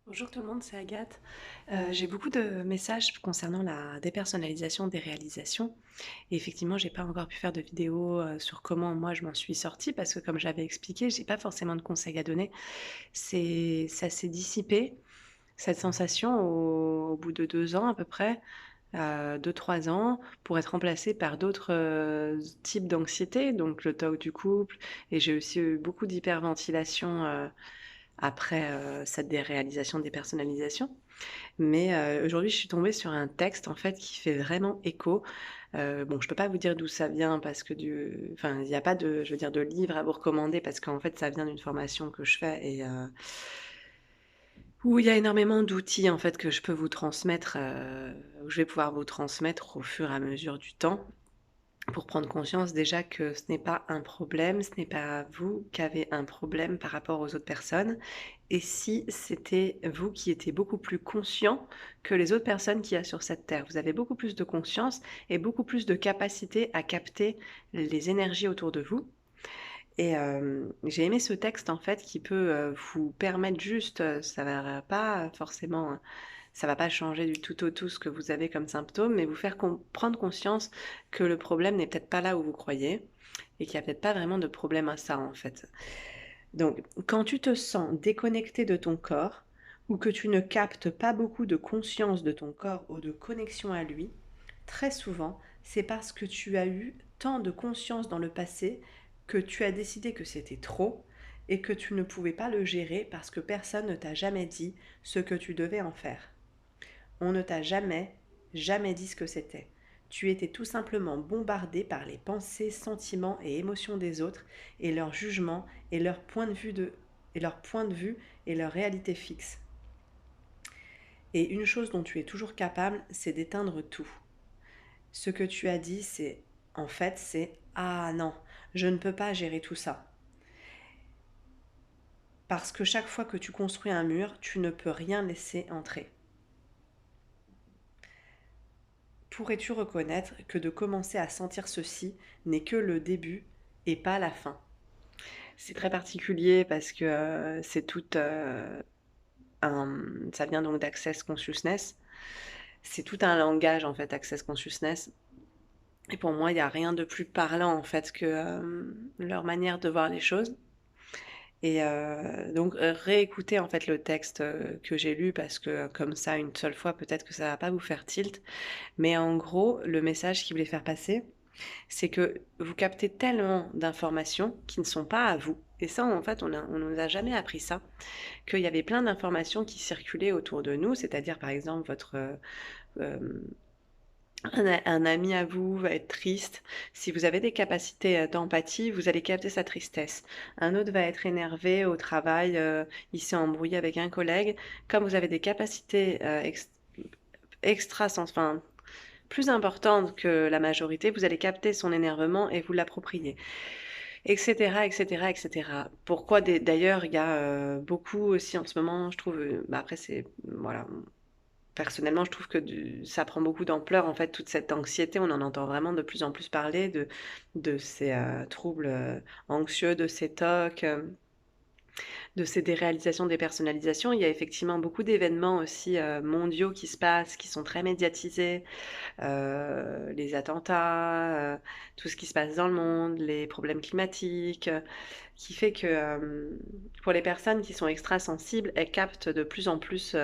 Bonjour tout le monde, c'est Agathe. J'ai beaucoup de messages concernant la dépersonnalisation des réalisations et effectivement, j'ai pas encore pu faire de vidéo, sur comment moi je m'en suis sortie parce que comme j'avais expliqué, j'ai pas forcément de conseils à donner. Ça s'est dissipé, cette sensation au bout de 2 ans à peu près, 2-3 ans pour être remplacée par d'autres, types d'anxiété, donc le TOC du couple et j'ai aussi eu beaucoup d'hyperventilation, après, cette déréalisation, dépersonnalisation. Mais, aujourd'hui, je suis tombée sur un texte, en fait, qui fait vraiment écho. Bon, je peux pas vous dire d'où ça vient parce que enfin, il y a pas de je veux dire, de livre à vous recommander parce qu'en fait, ça vient d'une formation que je fais et où il y a énormément d'outils, en fait, que je peux vous transmettre, où je vais pouvoir vous transmettre au fur et à mesure du temps. Pour prendre conscience déjà que ce n'est pas un problème, ce n'est pas vous qui avez un problème par rapport aux autres personnes. Et si c'était vous qui étiez beaucoup plus conscient que les autres personnes qu'il y a sur cette terre. Vous avez beaucoup plus de conscience et beaucoup plus de capacité à capter les énergies autour de vous. Et j'ai aimé ce texte en fait qui peut, vous permettre juste, ça va pas forcément, ça va pas changer du tout au tout ce que vous avez comme symptômes, mais vous faire prendre conscience que le problème n'est peut-être pas là où vous croyez et qu'il y a peut-être pas vraiment de problème à ça en fait. Donc quand tu te sens déconnecté de ton corps ou que tu ne captes pas beaucoup de conscience de ton corps ou de connexion à lui, très souvent, c'est parce que tu as eu tant de conscience dans le passé que tu as décidé que c'était trop et que tu ne pouvais pas le gérer parce que personne ne t'a jamais dit ce que tu devais en faire. On ne t'a jamais, jamais dit ce que c'était. Tu étais tout simplement bombardé par les pensées, sentiments et émotions des autres et leurs jugements et leur point de vue et leur réalité fixe. Et une chose dont tu es toujours capable, c'est d'éteindre tout. Ce que tu as dit, c'est ah non, je ne peux pas gérer tout ça. Parce que chaque fois que tu construis un mur, tu ne peux rien laisser entrer. Pourrais-tu reconnaître que de commencer à sentir ceci n'est que le début et pas la fin? C'est très particulier parce que c'est tout ça vient donc d'Access Consciousness. C'est tout un langage en fait, Access Consciousness. Et pour moi, il n'y a rien de plus parlant en fait que leur manière de voir les choses. Et donc réécoutez en fait le texte, que j'ai lu parce que comme ça une seule fois peut-être que ça va pas vous faire tilt. Mais en gros, le message qu'il voulait faire passer, c'est que vous captez tellement d'informations qui ne sont pas à vous. Et ça, en fait, on nous a jamais appris ça, qu'il y avait plein d'informations qui circulaient autour de nous, c'est-à-dire par exemple votre un ami à vous va être triste. Si vous avez des capacités d'empathie, vous allez capter sa tristesse. Un autre va être énervé au travail, il s'est embrouillé avec un collègue. Comme vous avez des capacités enfin, plus importantes que la majorité, vous allez capter son énervement et vous l'approprier, etc., etc., etc. Pourquoi d'ailleurs il y a beaucoup aussi en ce moment, je trouve, bah après c'est, voilà, personnellement, je trouve que ça prend beaucoup d'ampleur, en fait, toute cette anxiété. On en entend vraiment de plus en plus parler de ces troubles anxieux, de ces TOC, de ces déréalisations, dépersonnalisations. Il y a effectivement beaucoup d'événements aussi mondiaux qui se passent, qui sont très médiatisés, les attentats, tout ce qui se passe dans le monde, les problèmes climatiques, qui fait que pour les personnes qui sont extrasensibles, elles captent de plus en plus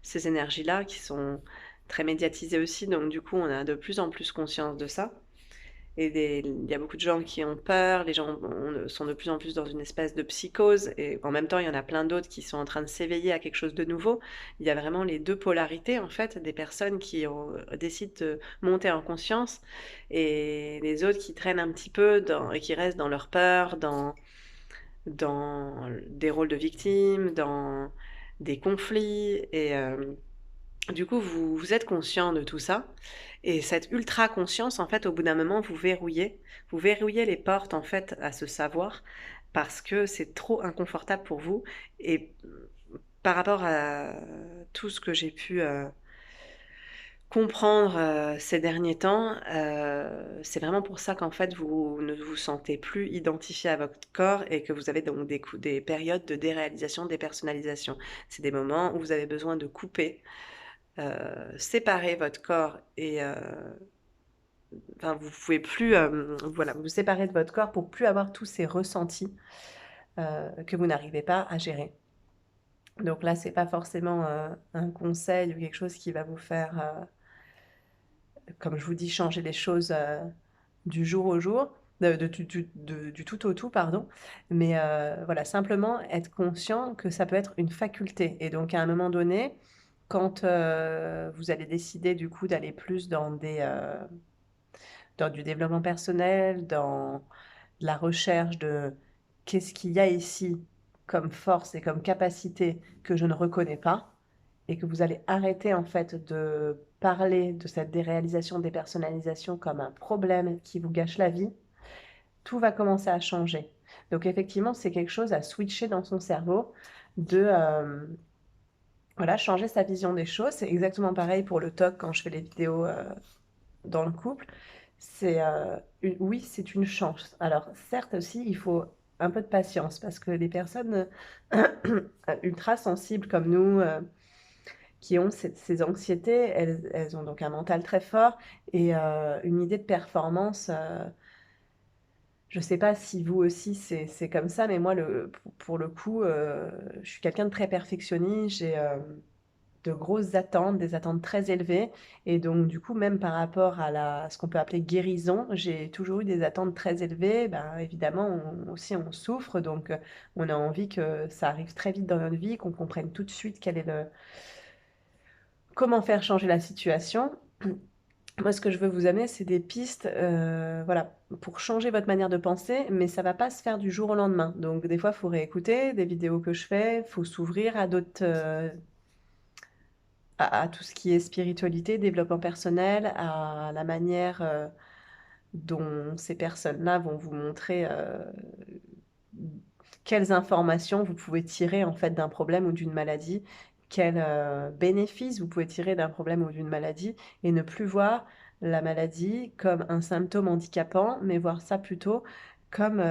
ces énergies-là qui sont très médiatisées aussi. Donc du coup, on a de plus en plus conscience de ça. Il y a beaucoup de gens qui ont peur, les gens sont de plus en plus dans une espèce de psychose, et en même temps, il y en a plein d'autres qui sont en train de s'éveiller à quelque chose de nouveau. Il y a vraiment les deux polarités, en fait, des personnes qui décident de monter en conscience, et les autres qui traînent un petit peu et qui restent dans leur peur, dans des rôles de victimes, dans des conflits, et du coup, vous êtes conscient de tout ça. Et cette ultra conscience, en fait, au bout d'un moment, vous verrouillez les portes, en fait, à ce savoir, parce que c'est trop inconfortable pour vous. Et par rapport à tout ce que j'ai pu comprendre, ces derniers temps, c'est vraiment pour ça qu'en fait vous ne vous sentez plus identifié à votre corps et que vous avez donc des périodes de déréalisation, dépersonnalisation. C'est des moments où vous avez besoin de couper, séparer votre corps et enfin vous pouvez plus, voilà, vous séparer de votre corps pour plus avoir tous ces ressentis, que vous n'arrivez pas à gérer. Donc là, c'est pas forcément, un conseil ou quelque chose qui va vous faire, comme je vous dis, changer les choses, du jour au jour, du tout au tout, pardon. Mais voilà, simplement être conscient que ça peut être une faculté. Et donc à un moment donné, quand vous allez décider du coup d'aller plus dans du développement personnel, dans de la recherche de qu'est-ce qu'il y a ici comme force et comme capacité que je ne reconnais pas, et que vous allez arrêter en fait de parler de cette déréalisation, dépersonnalisation comme un problème qui vous gâche la vie, tout va commencer à changer. Donc effectivement, c'est quelque chose à switcher dans son cerveau, de voilà, changer sa vision des choses. C'est exactement pareil pour le talk quand je fais les vidéos dans le couple. Oui, c'est une chance. Alors certes aussi, il faut un peu de patience parce que les personnes ultra sensibles comme nous, qui ont ces anxiétés, elles ont donc un mental très fort et une idée de performance. Je ne sais pas si vous aussi c'est comme ça, mais moi, pour le coup, je suis quelqu'un de très perfectionniste. J'ai de grosses attentes, des attentes très élevées. Et donc, du coup, même par rapport à ce qu'on peut appeler guérison, j'ai toujours eu des attentes très élevées. Ben, évidemment, aussi, on souffre. Donc, on a envie que ça arrive très vite dans notre vie, qu'on comprenne tout de suite comment faire changer la situation. Moi, ce que je veux vous amener, c'est des pistes, voilà, pour changer votre manière de penser, mais ça va pas se faire du jour au lendemain. Donc, des fois, il faut réécouter des vidéos que je fais, il faut s'ouvrir à d'autres, à tout ce qui est spiritualité, développement personnel, à la manière dont ces personnes-là vont vous montrer quelles informations vous pouvez tirer en fait d'un problème ou d'une maladie, quels bénéfices vous pouvez tirer d'un problème ou d'une maladie, et ne plus voir la maladie comme un symptôme handicapant, mais voir ça plutôt comme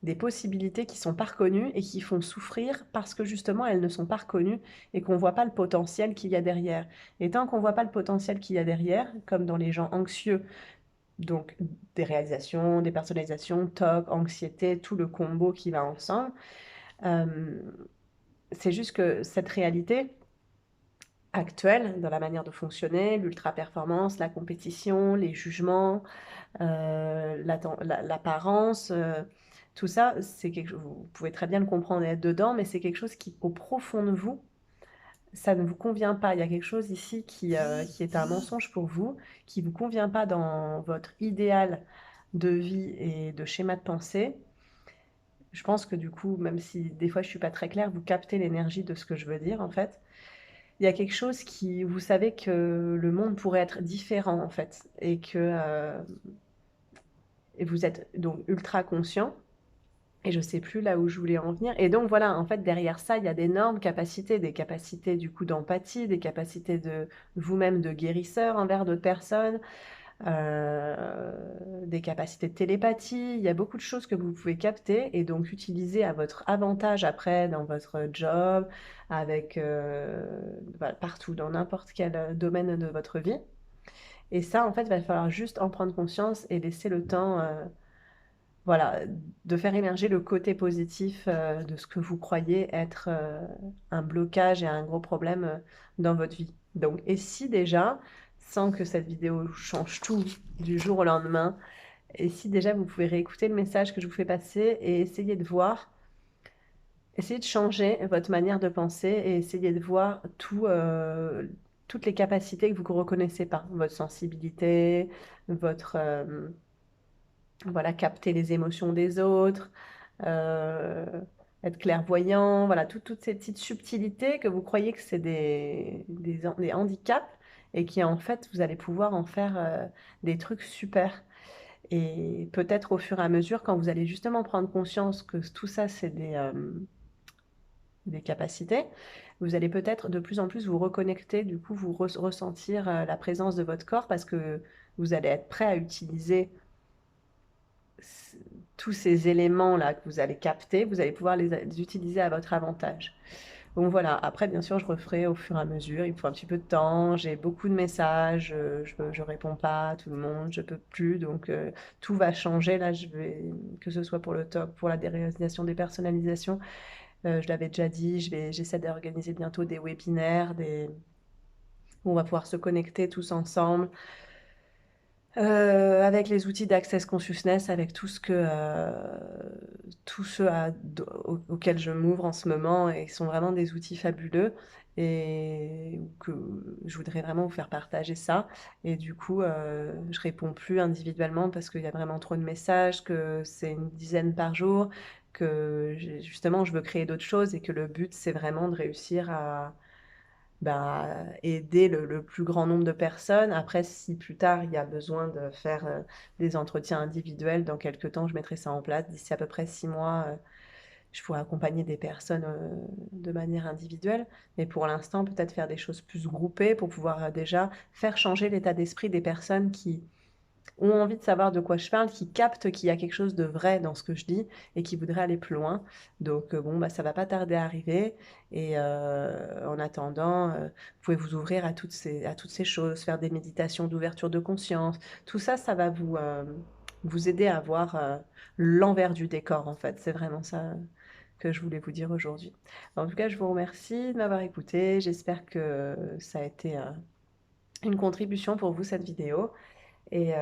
des possibilités qui sont pas reconnues et qui font souffrir parce que justement elles ne sont pas reconnues et qu'on voit pas le potentiel qu'il y a derrière. Et tant qu'on voit pas le potentiel qu'il y a derrière, comme dans les gens anxieux, donc des réalisations, des personnalisations, TOC, anxiété, tout le combo qui va ensemble. Euh, c'est juste que cette réalité actuelle, dans la manière de fonctionner, l'ultra-performance, la compétition, les jugements, l'apparence, tout ça, c'est quelque chose, vous pouvez très bien le comprendre et être dedans, mais c'est quelque chose qui, au profond de vous, ça ne vous convient pas. Il y a quelque chose ici qui est un mensonge pour vous, qui ne vous convient pas dans votre idéal de vie et de schéma de pensée. Je pense que du coup, même si des fois je suis pas très claire, vous captez l'énergie de ce que je veux dire en fait. Il y a quelque chose qui, vous savez que le monde pourrait être différent en fait, et vous êtes donc ultra conscient. Et je sais plus là où je voulais en venir. Et donc voilà, en fait, derrière ça, il y a d'énormes capacités, des capacités du coup d'empathie, des capacités de vous-même de guérisseur envers d'autres personnes, des capacités de télépathie. Il y a beaucoup de choses que vous pouvez capter et donc utiliser à votre avantage après dans votre job, avec voilà, partout, dans n'importe quel domaine de votre vie. Et ça, en fait, il va falloir juste en prendre conscience et laisser le temps. Voilà, de faire émerger le côté positif de ce que vous croyez être un blocage et un gros problème dans votre vie. Donc, et si déjà, sans que cette vidéo change tout du jour au lendemain, et si déjà vous pouvez réécouter le message que je vous fais passer et essayer de voir, essayer de changer votre manière de penser et essayer de voir toutes les capacités que vous ne reconnaissez pas, votre sensibilité, votre voilà, capter les émotions des autres, euh, être clairvoyant, voilà, toutes ces petites subtilités que vous croyez que c'est des handicaps et qui en fait, vous allez pouvoir en faire des trucs super. Et peut-être au fur et à mesure, quand vous allez justement prendre conscience que tout ça, c'est des capacités, Vous allez peut-être de plus en plus vous reconnecter, du coup, vous ressentir la présence de votre corps parce que vous allez être prêt à utiliser c tous ces éléments-là que vous allez capter, vous allez pouvoir les utiliser à votre avantage. Donc voilà, après bien sûr je referai au fur et à mesure, il me faut un petit peu de temps, j'ai beaucoup de messages, je réponds pas à tout le monde, je peux plus donc tout va changer là, je vais que ce soit pour le top, pour la déréalisation des personnalisations, je l'avais déjà dit, j'essaie d'organiser bientôt des webinaires, des où on va pouvoir se connecter tous ensemble, avec les outils d'Access Consciousness, avec tout ce que, tous ceux auxquels je m'ouvre en ce moment et qui sont vraiment des outils fabuleux et que je voudrais vraiment vous faire partager ça et du coup, je réponds plus individuellement parce qu'il y a vraiment trop de messages, que c'est une dizaine par jour, que justement je veux créer d'autres choses et que le but c'est vraiment de réussir à bah, aider le plus grand nombre de personnes. Après, si plus tard, il y a besoin de faire, des entretiens individuels, dans quelque temps, je mettrai ça en place. D'ici à peu près 6 mois, je pourrais accompagner des personnes, de manière individuelle. Mais pour l'instant, peut-être faire des choses plus groupées pour pouvoir, déjà faire changer l'état d'esprit des personnes qui ont envie de savoir de quoi je parle, qui captent qu'il y a quelque chose de vrai dans ce que je dis et qui voudraient aller plus loin. Donc bon, bah, ça va pas tarder à arriver et en attendant, vous pouvez vous ouvrir à toutes ces choses, faire des méditations d'ouverture de conscience. Tout ça, ça va vous aider à voir, l'envers du décor, en fait. C'est vraiment ça, que je voulais vous dire aujourd'hui. En tout cas, je vous remercie de m'avoir écouté. J'espère que ça a été, une contribution pour vous, cette vidéo et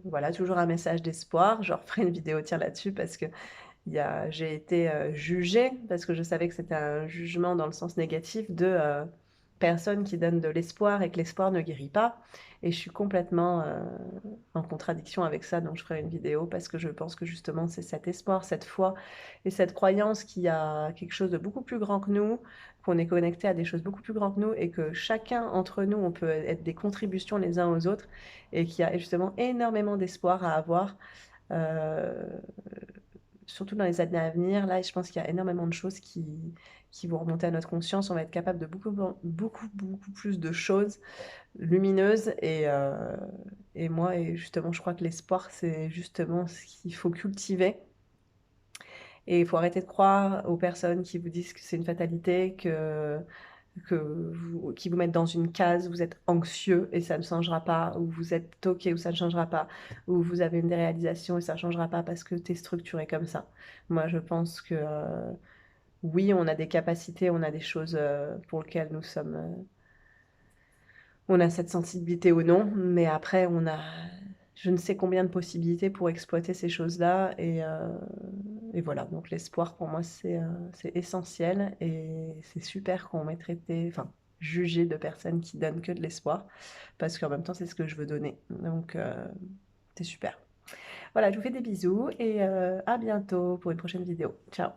voilà, toujours un message d'espoir. Je referai une vidéo, tiens, là-dessus parce que j'ai été jugée, parce que je savais que c'était un jugement dans le sens négatif de personnes qui donnent de l'espoir et que l'espoir ne guérit pas. Et je suis complètement en contradiction avec ça, donc je ferai une vidéo parce que je pense que justement c'est cet espoir, cette foi et cette croyance qu'il y a quelque chose de beaucoup plus grand que nous, qu'on est connecté à des choses beaucoup plus grandes que nous et que chacun entre nous, on peut être des contributions les uns aux autres et qu'il y a justement énormément d'espoir à avoir. Euh, Surtout dans les années à venir, là, je pense qu'il y a énormément de choses qui vont remonter à notre conscience. On va être capable de beaucoup plus de choses lumineuses. Et moi, et justement, je crois que l'espoir, c'est justement ce qu'il faut cultiver. Et il faut arrêter de croire aux personnes qui vous disent que c'est une fatalité, qui vous mettent dans une case, vous êtes anxieux et ça ne changera pas, ou vous êtes toqué ou ça ne changera pas, ou vous avez une déréalisation et ça ne changera pas parce que tu es structuré comme ça. Moi, je pense que oui, on a des capacités, on a des choses pour lesquelles on a cette sensibilité ou non, mais après, on a je ne sais combien de possibilités pour exploiter ces choses-là. Et voilà, donc l'espoir pour moi, c'est essentiel et c'est super qu'on m'ait traité, enfin, jugé de personnes qui donnent que de l'espoir, parce qu'en même temps, c'est ce que je veux donner. Donc, c'est super. Voilà, je vous fais des bisous et à bientôt pour une prochaine vidéo. Ciao.